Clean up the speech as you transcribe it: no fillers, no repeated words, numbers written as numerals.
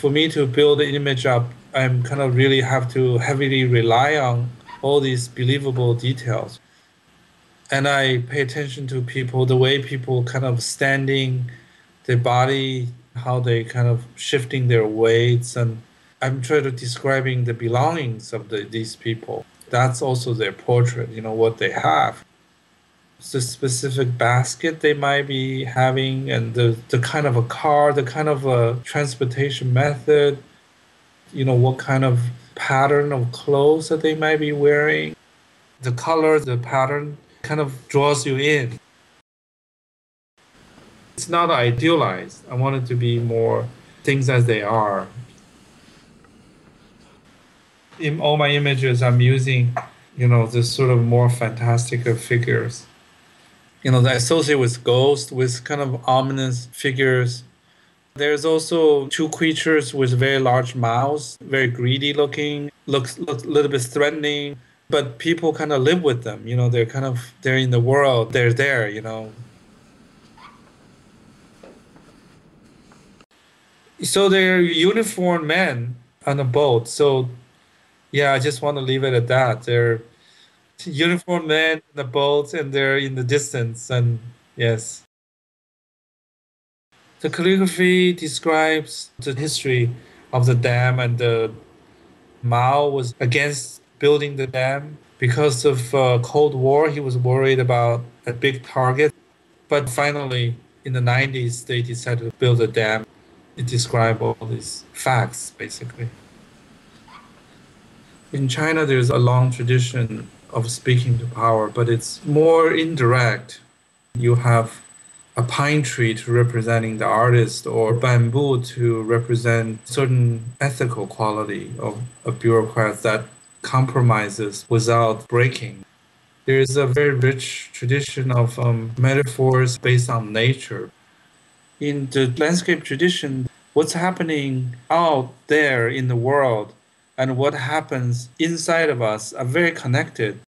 for me to build the image up, I'm kind of really have to heavily rely on all these believable details. And I pay attention to people, the way people kind of standing, their body, how they kind of shifting their weights. And I'm trying to describing the belongings of these people. That's also their portrait, what they have. The specific basket they might be having and the kind of a car, the kind of a transportation method, what kind of pattern of clothes that they might be wearing. The color, the pattern kind of draws you in. It's not idealized. I want it to be more things as they are. In all my images, I'm using, this sort of more fantastical figures. That associate with ghosts, with kind of ominous figures. There's also two creatures with very large mouths, very greedy looking, looks a little bit threatening, but people kind of live with them. They're in the world, they're there. So they're uniformed men on a boat. So yeah, I just want to leave it at that. They're uniformed men in the boat and they're in the distance. And yes. The calligraphy describes the history of the dam, and the Mao was against building the dam because of Cold War. He was worried about a big target. But finally, in the 90s, they decided to build a dam. It describes all these facts, basically. In China, there's a long tradition of speaking to power, but it's more indirect. You have a pine tree to representing the artist, or bamboo to represent certain ethical quality of a bureaucrat that compromises without breaking. There is a very rich tradition of metaphors based on nature. In the landscape tradition, what's happening out there in the world and what happens inside of us are very connected.